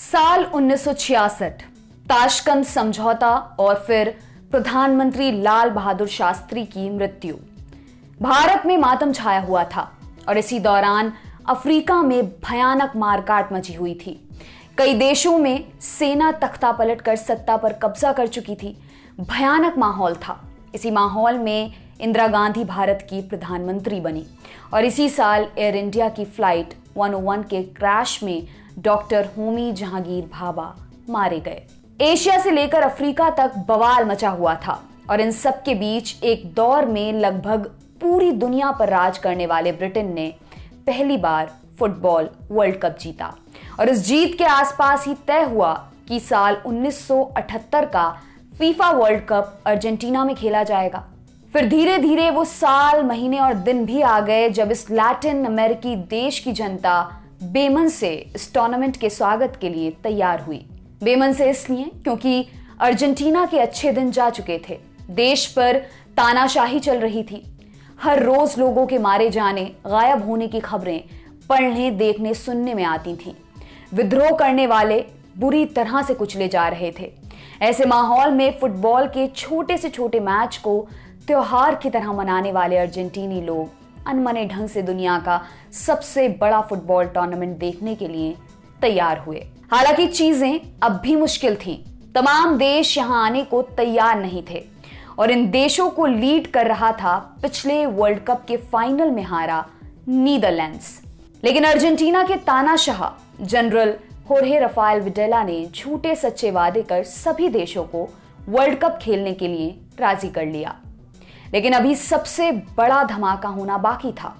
साल 1966 ताशकंद समझौता और फिर प्रधानमंत्री लाल बहादुर शास्त्री की मृत्यु। भारत में मातम छाया हुआ था और इसी दौरान अफ्रीका में भयानक मारकाट मची हुई थी। कई देशों में सेना तख्ता पलटकर सत्ता पर कब्जा कर चुकी थी। भयानक माहौल था। इसी माहौल में इंदिरा गांधी भारत की प्रधानमंत्री बनी और इसी साल एयर इंडिया की फ्लाइट 101 के क्रैश में डॉक्टर होमी जहांगीर भाभा मारे गए। एशिया से लेकर अफ्रीका तक बवाल मचा हुआ था और इन सब के बीच एक दौर में लगभग पूरी दुनिया पर राज करने वाले ब्रिटेन ने पहली बार फुटबॉल वर्ल्ड कप जीता और इस जीत के आसपास ही तय हुआ कि साल 1978 का फीफा वर्ल्ड कप अर्जेंटीना में खेला जाएगा। फिर धीरे धीरे वो साल, महीने और दिन भी आ गए जब इस लैटिन अमेरिकी देश की जनता बेमन से इस टूर्नामेंट के स्वागत के लिए तैयार हुई। बेमन से इसलिए क्योंकि अर्जेंटीना के अच्छे दिन जा चुके थे। देश पर तानाशाही चल रही थी। हर रोज लोगों के मारे जाने, गायब होने की खबरें पढ़ने, देखने, सुनने में आती थीं। विद्रोह करने वाले बुरी तरह से कुचले जा रहे थे। ऐसे माहौल में फुटबॉल के छोटे से छोटे मैच को त्योहार की तरह मनाने वाले अर्जेंटीनी लोग अनमने ढंग से दुनिया का सबसे बड़ा फुटबॉल टूर्नामेंट देखने के लिए तैयार हुए। हालांकि चीजें अब भी मुश्किल थीं। तमाम देश यहां आने को तैयार नहीं थे और इन देशों को लीड कर रहा था पिछले वर्ल्ड कप के फाइनल में हारा नीदरलैंड्स। लेकिन अर्जेंटीना के तानाशाह जनरल होर्हे रफाएल विडेला ने झूठे सच्चे वादे कर सभी देशों को वर्ल्ड कप खेलने के लिए राजी कर लिया। लेकिन अभी सबसे बड़ा धमाका होना बाकी था।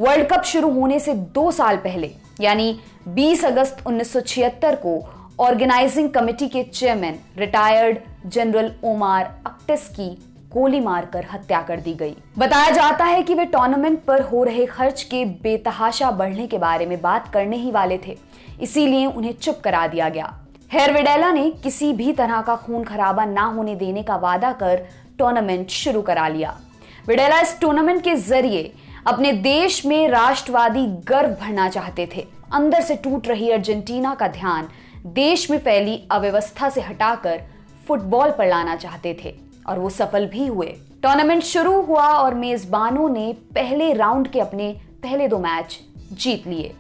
वर्ल्ड कप शुरू होने से 2 साल पहले यानी 20 अगस्त 1976 को ऑर्गेनाइजिंग कमेटी के चेयरमैन रिटायर्ड जनरल ओमार अक्टिस की गोली मारकर हत्या कर दी गई। बताया जाता है कि वे टूर्नामेंट पर हो रहे खर्च के बेतहाशा बढ़ने के बारे में बात करने ही वाले थे, इसीलिए उन्हें चुप करा दिया गया। हेर विडेला ने किसी भी तरह का खून खराबा ना होने देने का वादा कर टूर्नामेंट शुरू करा लिया। विडेला इस टूर्नामेंट के जरिए अपने देश में राष्ट्रवादी गर्व भरना चाहते थे। अंदर से टूट रही अर्जेंटीना का ध्यान देश में फैली अव्यवस्था से हटाकर फुटबॉल पर लाना चाहते थे और वो सफल भी हुए। टूर्नामेंट शुरू हुआ और मेजबानों ने पहले राउंड के अपने पहले 2 मैच जीत लिए।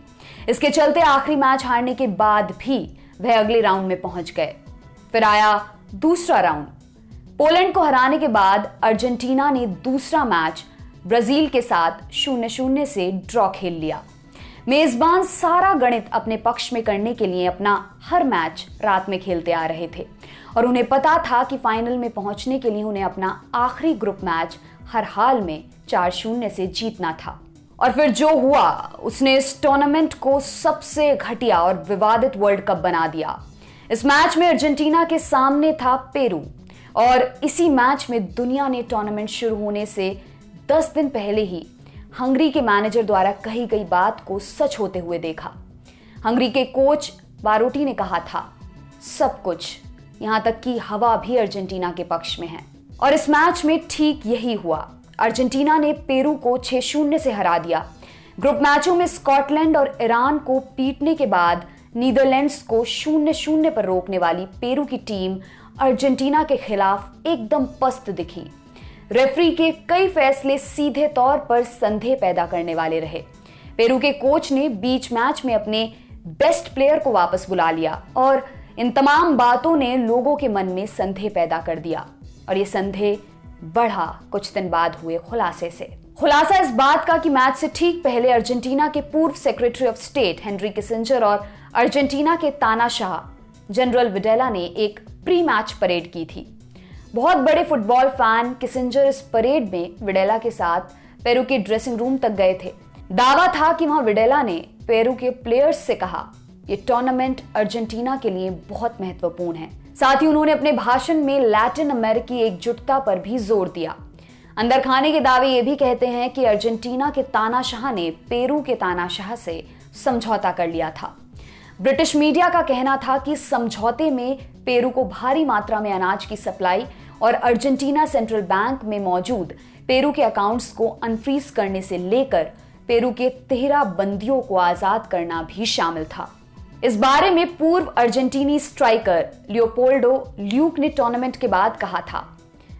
इसके चलते आखिरी मैच हारने के बाद भी वह अगले राउंड में पहुंच गए। फिर आया दूसरा राउंड। पोलैंड को हराने के बाद अर्जेंटीना ने दूसरा मैच ब्राजील के साथ 0-0 से ड्रॉ खेल लिया। मेजबान सारा गणित अपने पक्ष में करने के लिए अपना हर मैच रात में खेलते आ रहे थे और उन्हें पता था कि फाइनल में पहुंचने के लिए उन्हें अपना आखिरी ग्रुप मैच हर हाल में 4-0 से जीतना था। और फिर जो हुआ उसने इस टूर्नामेंट को सबसे घटिया और विवादित वर्ल्ड कप बना दिया। इस मैच में अर्जेंटीना के सामने था पेरू और इसी मैच में दुनिया ने टूर्नामेंट शुरू होने से 10 दिन पहले ही हंगरी के मैनेजर द्वारा कही गई बात को सच होते हुए देखा। हंगरी के कोच बारोटी ने कहा था, सब कुछ, यहां तक कि हवा भी अर्जेंटीना के पक्ष में है। और इस मैच में ठीक यही हुआ। अर्जेंटीना ने पेरू को 6-0 से हरा दिया। ग्रुप मैचों में स्कॉटलैंड और ईरान को पीटने के बाद नीदरलैंड्स को 0-0 पर रोकने वाली पेरू की टीम अर्जेंटीना के खिलाफ एकदम पस्त दिखी। रेफरी के कई फैसले सीधे तौर पर संदेह पैदा करने वाले रहे। पेरू के कोच ने बीच मैच में अपने बेस्ट प्लेयर को वापस बुला लिया और इन तमाम बातों ने लोगों के मन में संदेह पैदा कर दिया और ये संदेह बढ़ा कुछ दिन बाद हुए खुलासे से। खुलासा इस बात का कि मैच से ठीक पहले अर्जेंटीना के पूर्व secretary of state Henry Kissinger और अर्जेंटीना के तानाशाह जनरल विडेला ने एक प्री मैच परेड की थी। बहुत बड़े फुटबॉल फैन किसिंजर इस परेड में विडेला के साथ पेरू के ड्रेसिंग रूम तक गए थे। दावा था कि वहां विडेला ने पेरू के प्लेयर्स से कहा, ये टूर्नामेंट अर्जेंटीना के लिए बहुत महत्वपूर्ण है। साथ ही उन्होंने अपने भाषण में लैटिन अमेरिकी एकजुटता पर भी जोर दिया। अंदर खाने के दावे ये भी कहते हैं कि अर्जेंटीना के तानाशाह ने पेरू के तानाशाह से समझौता कर लिया था। ब्रिटिश मीडिया का कहना था कि समझौते में पेरू को भारी मात्रा में अनाज की सप्लाई और अर्जेंटीना सेंट्रल बैंक में मौजूद पेरू के अकाउंट्स को अनफ्रीज करने से लेकर पेरू के 13 बंदियों को आजाद करना भी शामिल था। इस बारे में पूर्व अर्जेंटीनी स्ट्राइकर लियोपोल्डो ल्यूक ने टूर्नामेंट के बाद कहा था,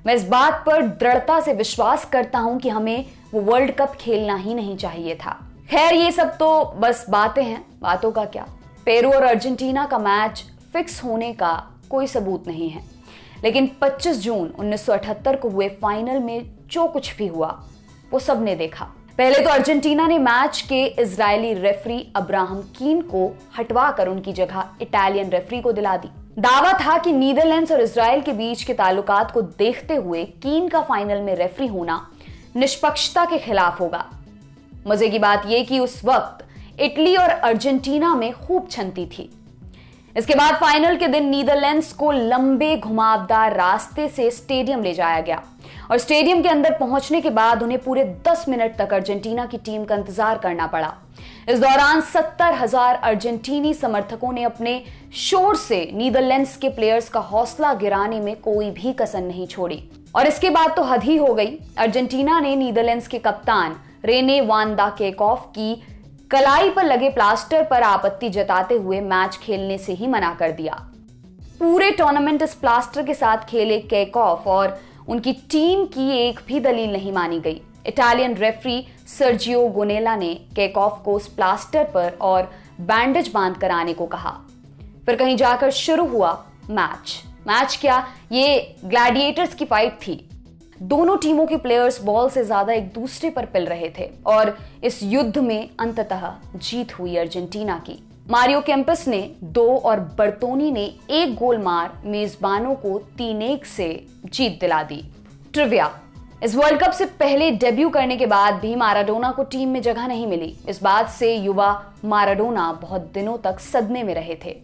मैं इस बात पर दृढ़ता से विश्वास करता हूं कि हमें वो वर्ल्ड कप खेलना ही नहीं चाहिए था। खैर ये सब तो बस बातें हैं, बातों का क्या। पेरू और अर्जेंटीना का मैच फिक्स होने का कोई सबूत नहीं है, लेकिन 25 जून 1978 को हुए फाइनल में जो कुछ भी हुआ वो सबने देखा। पहले तो अर्जेंटीना ने मैच के इजरायली रेफरी अब्राहम कीन को हटवाकर उनकी जगह इटालियन रेफरी को दिला दी। दावा था कि नीदरलैंड्स और इजराइल के बीच के ताल्लुकात को देखते हुए कीन का फाइनल में रेफरी होना निष्पक्षता के खिलाफ होगा। मजे की बात यह कि उस वक्त इटली और अर्जेंटीना में खूब छनती थी। इसके बाद फाइनल के दिन नीदरलैंड्स को लंबे घुमावदार रास्ते से स्टेडियम ले जाया गया और स्टेडियम के अंदर पहुंचने के बाद उन्हें पूरे 10 मिनट तक अर्जेंटीना की टीम का इंतजार करना पड़ा। इस दौरान 70,000 अर्जेंटीनी समर्थकों ने अपने शोर से नीदरलैंड्स के प्लेयर्स का हौसला गिराने में कोई भी कसर नहीं छोड़ी। और इसके बाद तो हद ही हो गई। अर्जेंटीना ने नीदरलैंड्स के कप्तान रेने वान दा केकॉफ की कलाई पर लगे प्लास्टर पर आपत्ति जताते हुए मैच खेलने से ही मना कर दिया। पूरे टूर्नामेंट इस प्लास्टर के साथ खेले केकॉफ और उनकी टीम की एक भी दलील नहीं मानी गई। इटालियन रेफरी सर्जियो गोनेला ने केकॉफ को उस प्लास्टर पर और बैंडेज बांध कर आने को कहा। फिर कहीं जाकर शुरू हुआ मैच क्या, ये ग्लैडिएटर्स की फाइट थी। दोनों टीमों के प्लेयर्स बॉल से ज्यादा एक दूसरे पर पिल रहे थे और इस युद्ध में अंततः जीत हुई अर्जेंटीना की। मारियो केम्पस ने 2 और बर्तोनी ने 1 गोल मार मेजबानों को 3-1 से जीत दिला दी। ट्रिविया, इस वर्ल्ड कप से पहले डेब्यू करने के बाद भी माराडोना को टीम में जगह नहीं मिली। इस बात से युवा माराडोना बहुत दिनों तक सदमे में रहे थे।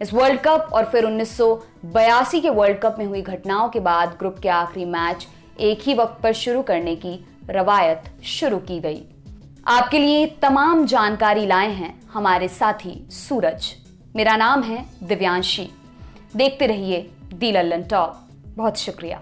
इस वर्ल्ड कप और फिर 1982 के वर्ल्ड कप में हुई घटनाओं के बाद ग्रुप के आखिरी मैच एक ही वक्त पर शुरू करने की रवायत शुरू की गई। आपके लिए तमाम जानकारी लाए हैं हमारे साथी सूरज। मेरा नाम है दिव्यांशी। देखते रहिए दी लल्लन टॉक। बहुत शुक्रिया।